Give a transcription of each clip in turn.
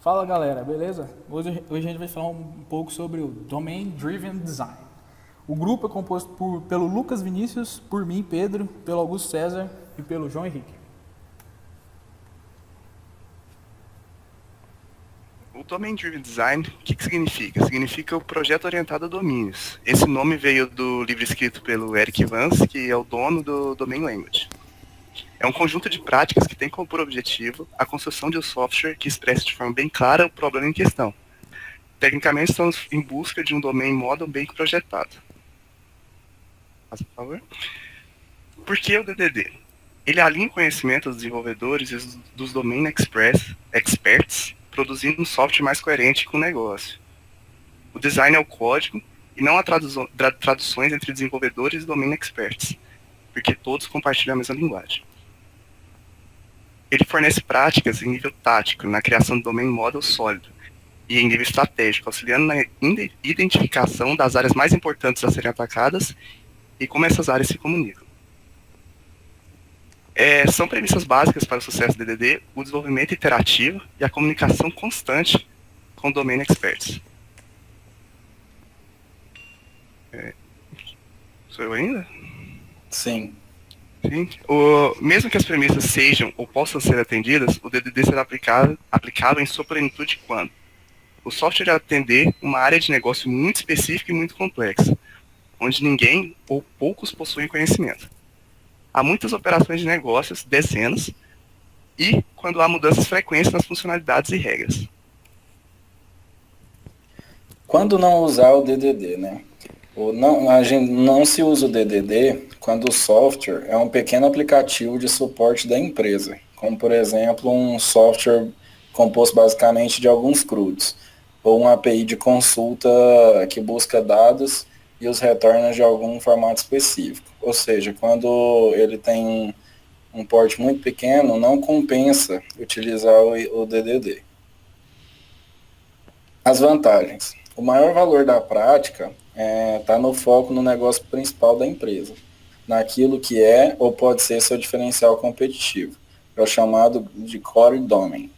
Fala galera, beleza? Hoje a gente vai falar um pouco sobre o Domain Driven Design. O grupo é composto pelo Lucas Vinícius, por mim, Pedro, pelo Augusto César e pelo João Henrique. O Domain Driven Design, o que significa? Significa o projeto orientado a domínios. Esse nome veio do livro escrito pelo Eric Vance, que é o dono do Domain Language. É um conjunto de práticas que tem como por objetivo a construção de um software que expresse de forma bem clara o problema em questão. Tecnicamente, estamos em busca de um domain model bem projetado. Por favor. Por que o DDD? Ele alinha o conhecimento dos desenvolvedores e dos domain experts, produzindo um software mais coerente com o negócio. O design é o código e não há traduções entre desenvolvedores e domain experts, porque todos compartilham a mesma linguagem. Ele fornece práticas em nível tático, na criação do domain model sólido, e em nível estratégico, auxiliando na identificação das áreas mais importantes a serem atacadas e como essas áreas se comunicam. São premissas básicas para o sucesso do DDD, o desenvolvimento iterativo e a comunicação constante com domain experts. Sou eu ainda? Sim. Sim. Mesmo que as premissas sejam ou possam ser atendidas, o DDD será aplicável em sua plenitude quando o software atender uma área de negócio muito específica e muito complexa, onde ninguém ou poucos possuem conhecimento. Há muitas operações de negócios, dezenas, e quando há mudanças frequentes nas funcionalidades e regras. Quando não usar o DDD, né? A gente não se usa o DDD quando o software é um pequeno aplicativo de suporte da empresa, como por exemplo um software composto basicamente de alguns CRUDs, ou uma API de consulta que busca dados e os retorna de algum formato específico. Ou seja, quando ele tem um porte muito pequeno, não compensa utilizar o DDD. As vantagens. O maior valor da prática está no foco no negócio principal da empresa, naquilo que é ou pode ser seu diferencial competitivo, é o chamado de core domain.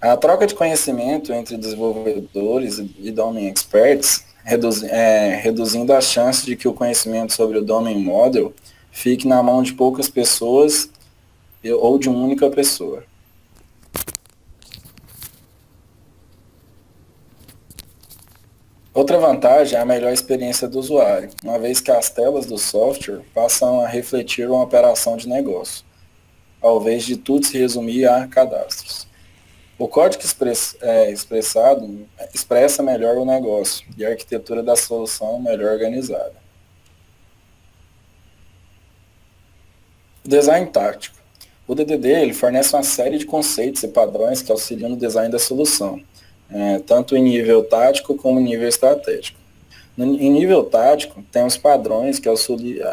A troca de conhecimento entre desenvolvedores e domain experts, reduzindo as chances de que o conhecimento sobre o domain model fique na mão de poucas pessoas ou de uma única pessoa. Outra vantagem é a melhor experiência do usuário, uma vez que as telas do software passam a refletir uma operação de negócio, ao invés de tudo se resumir a cadastros. O código expressado expressa melhor o negócio e a arquitetura da solução melhor organizada. O design tático. O DDD ele fornece uma série de conceitos e padrões que auxiliam no design da solução, tanto em nível tático como em nível estratégico. Em nível tático, tem os padrões que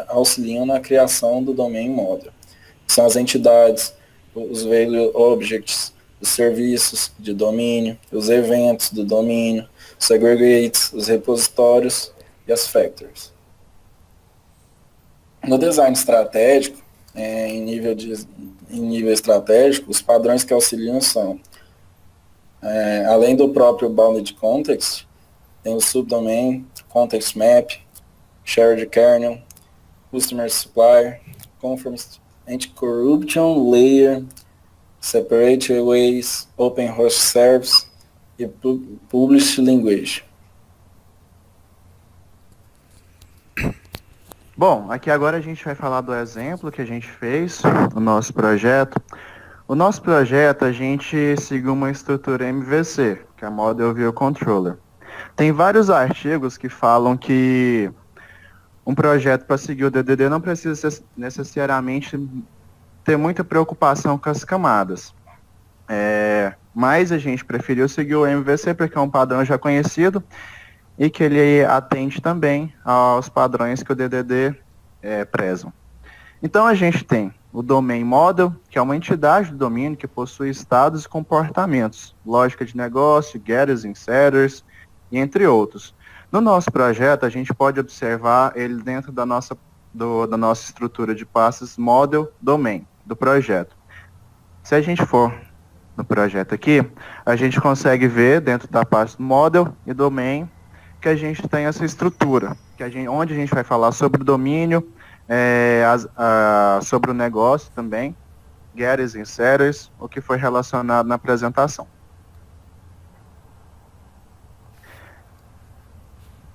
auxiliam na criação do domain model. São as entidades, os value objects, os serviços de domínio, os eventos do domínio, os aggregates, os repositórios e as factors. No design estratégico, em nível estratégico, os padrões que auxiliam são, além do próprio Bounded Context, tem o Subdomain, Context Map, Shared Kernel, Customer Supplier, Conformance Anti-Corruption Layer, Separate Ways, Open Host Service e Published Language. Bom, aqui agora a gente vai falar do exemplo que a gente fez no nosso projeto. O nosso projeto, a gente seguiu uma estrutura MVC, que é a Model View Controller. Tem vários artigos que falam que um projeto para seguir o DDD não precisa necessariamente ter muita preocupação com as camadas. Mas a gente preferiu seguir o MVC porque é um padrão já conhecido e que ele atende também aos padrões que o DDD prezam. Então a gente tem o Domain Model, que é uma entidade do domínio que possui estados e comportamentos, lógica de negócio, getters, insetters, e entre outros. No nosso projeto, a gente pode observar ele dentro da nossa estrutura de passes Model Domain, do projeto. Se a gente for no projeto aqui, a gente consegue ver dentro da parte do model e domain que a gente tem essa estrutura, onde a gente vai falar sobre o domínio, sobre o negócio também, getters e setters, o que foi relacionado na apresentação.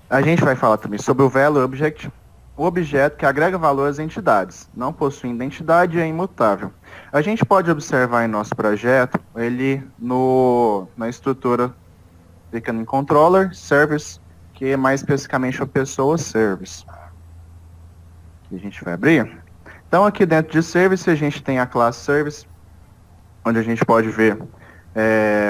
A gente vai falar também sobre o value object, o objeto que agrega valor às entidades, não possui identidade e é imutável. A gente pode observar em nosso projeto ele na estrutura fica em controller, service, que é mais especificamente a pessoa service. Que a gente vai abrir. Então aqui dentro de service a gente tem a classe service, onde a gente pode ver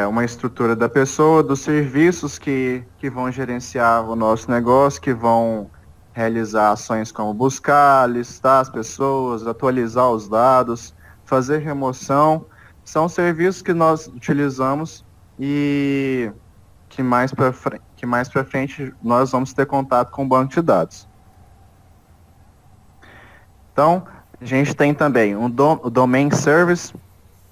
uma estrutura da pessoa, dos serviços que vão gerenciar o nosso negócio, que vão realizar ações como buscar, listar as pessoas, atualizar os dados, fazer remoção. São serviços que nós utilizamos e que mais para frente nós vamos ter contato com o banco de dados. Então, a gente tem também o Domain Service,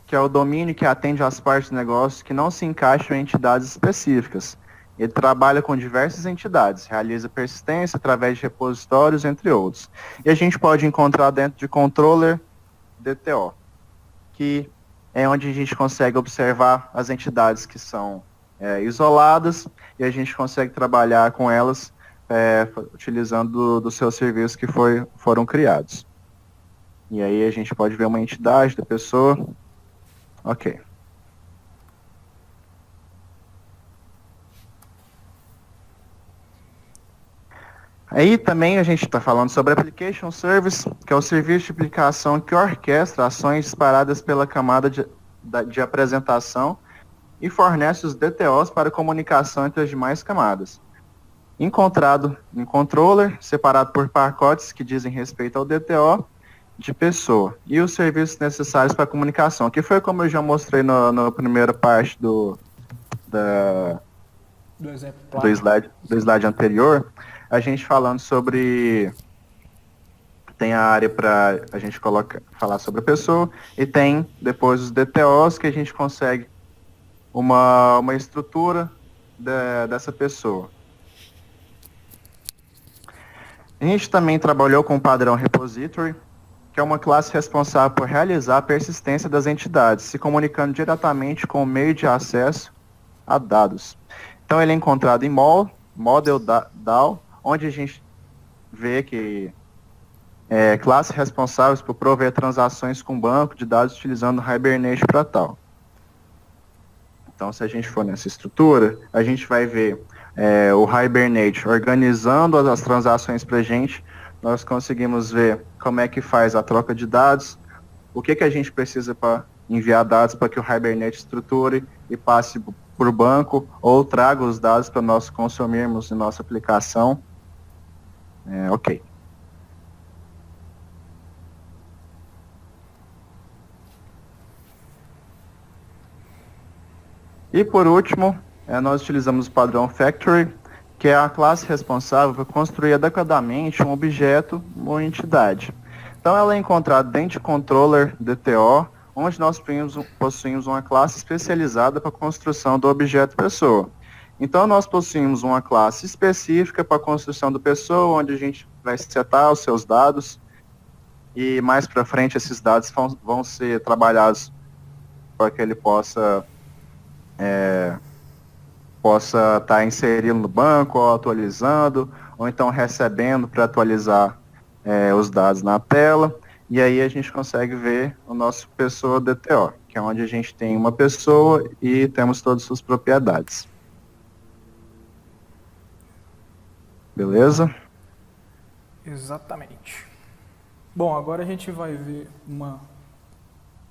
que é o domínio que atende às partes do negócio que não se encaixam em entidades específicas. Ele trabalha com diversas entidades, realiza persistência através de repositórios, entre outros. E a gente pode encontrar dentro de Controller DTO, que é onde a gente consegue observar as entidades que são isoladas e a gente consegue trabalhar com elas utilizando dos seus serviços que foram criados. E aí a gente pode ver uma entidade da pessoa. Ok. Aí também a gente está falando sobre Application Service, que é o serviço de aplicação que orquestra ações disparadas pela camada de apresentação e fornece os DTOs para comunicação entre as demais camadas. Encontrado em controller, separado por pacotes que dizem respeito ao DTO de pessoa e os serviços necessários para a comunicação, que foi como eu já mostrei na primeira parte do slide anterior, a gente falando sobre, tem a área para a gente falar sobre a pessoa e tem depois os DTOs que a gente consegue uma estrutura dessa pessoa. A gente também trabalhou com o padrão repository, que é uma classe responsável por realizar a persistência das entidades, se comunicando diretamente com o meio de acesso a dados. Então ele é encontrado em Model DAO, onde a gente vê que classes responsáveis por prover transações com banco de dados utilizando Hibernate para tal. Então se a gente for nessa estrutura, a gente vai ver o Hibernate organizando as transações para a gente. Nós conseguimos ver como é que faz a troca de dados, o que a gente precisa para enviar dados para que o Hibernate estruture e passe por banco, ou traga os dados para nós consumirmos em nossa aplicação. Ok. E por último, nós utilizamos o padrão Factory, que é a classe responsável por construir adequadamente um objeto ou entidade. Então ela é encontrada dentro de Controller DTO, onde nós possuímos uma classe especializada para a construção do objeto pessoa. Então nós possuímos uma classe específica para a construção do pessoa, onde a gente vai setar os seus dados, e mais para frente esses dados vão ser trabalhados para que ele possa estar inserindo no banco, ou atualizando, ou então recebendo para atualizar os dados na tela. E aí a gente consegue ver o nosso pessoa DTO, que é onde a gente tem uma pessoa e temos todas as suas propriedades. Beleza? Exatamente. Bom, agora a gente vai ver uma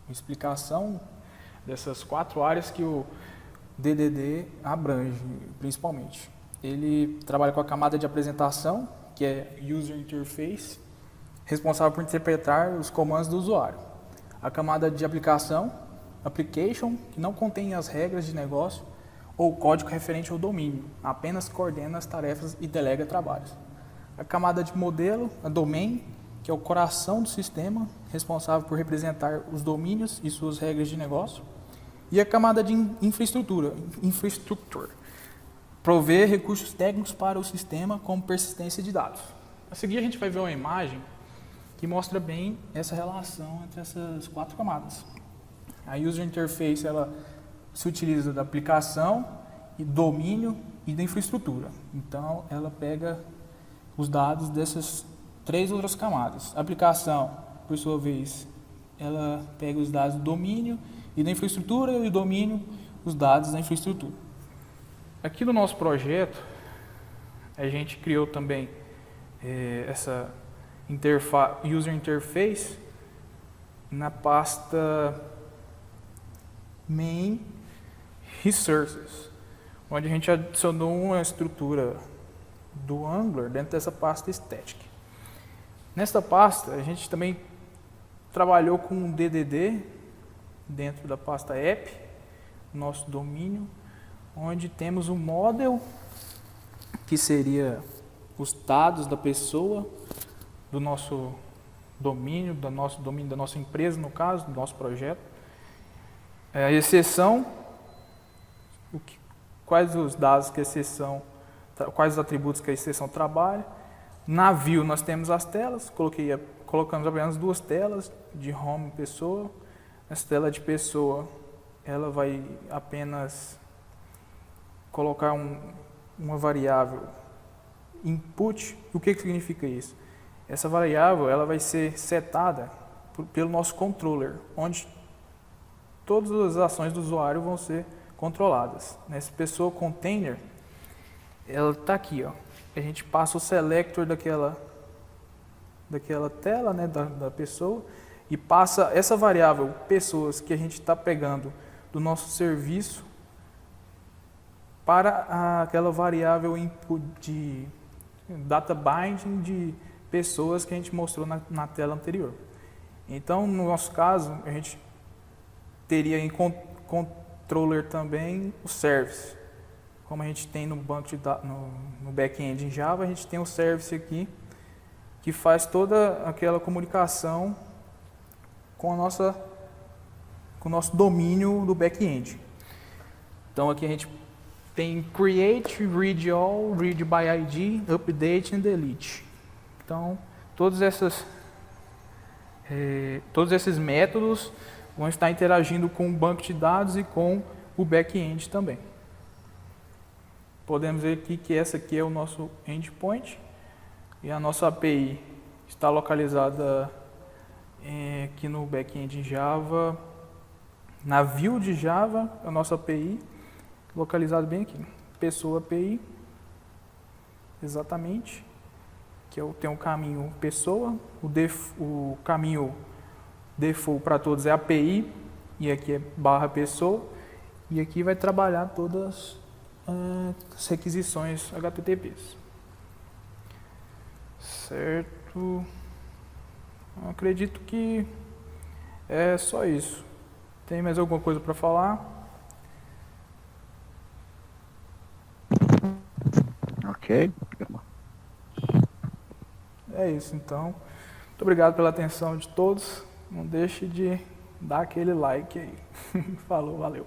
explicação dessas 4 áreas que o DDD abrange, principalmente. Ele trabalha com a camada de apresentação, que é User Interface, responsável por interpretar os comandos do usuário. A camada de aplicação, Application, que não contém as regras de negócio ou código referente ao domínio, apenas coordena as tarefas e delega trabalhos. A camada de modelo, a Domain, que é o coração do sistema, responsável por representar os domínios e suas regras de negócio. E a camada de infraestrutura, prover recursos técnicos para o sistema, como persistência de dados. A seguir a gente vai ver uma imagem que mostra bem essa relação entre essas 4 camadas. A User Interface ela se utiliza da aplicação, e domínio e da infraestrutura. Então ela pega os dados dessas 3 outras camadas. A aplicação, por sua vez, ela pega os dados do domínio e da infraestrutura, e o domínio, os dados da infraestrutura. Aqui no nosso projeto, a gente criou também essa User Interface na pasta Main Resources, onde a gente adicionou uma estrutura do Angular dentro dessa pasta Static. Nesta pasta, a gente também trabalhou com um DDD dentro da pasta App, nosso domínio, onde temos um model, que seria os dados da pessoa, do nosso domínio, da nossa empresa, no caso, do nosso projeto. A exceção, quais os dados que a exceção, quais os atributos que a exceção trabalha. Na view nós temos as telas, colocamos apenas 2 telas, de home e pessoa. Essa tela de pessoa, ela vai apenas colocar uma variável input. O que significa isso? Essa variável ela vai ser setada pelo nosso controller, onde todas as ações do usuário vão ser controladas. Nessa pessoa container, ela está aqui, ó. A gente passa o selector daquela tela, né, da pessoa, e passa essa variável pessoas que a gente está pegando do nosso serviço para aquela variável input de data binding de pessoas que a gente mostrou na tela anterior. Então, no nosso caso, a gente teria em controller também o service. Como a gente tem no banco de dados, no back-end em Java, a gente tem o service aqui, que faz toda aquela comunicação com o nosso domínio do back-end. Então aqui a gente tem create, read all, read by ID, update and delete. Então todos esses métodos vão estar interagindo com o banco de dados e com o back-end também. Podemos ver aqui que essa aqui é o nosso endpoint e a nossa API está localizada aqui no back-end em Java, na view de Java, a nossa API localizada bem aqui. Pessoa API, exatamente, que tem um caminho pessoa, o caminho default para todos é API, e aqui é barra pessoa, e aqui vai trabalhar todas as requisições HTTPs. Certo? Acredito que é só isso. Tem mais alguma coisa para falar? Ok. É isso, então. Muito obrigado pela atenção de todos. Não deixe de dar aquele like aí. Falou, valeu.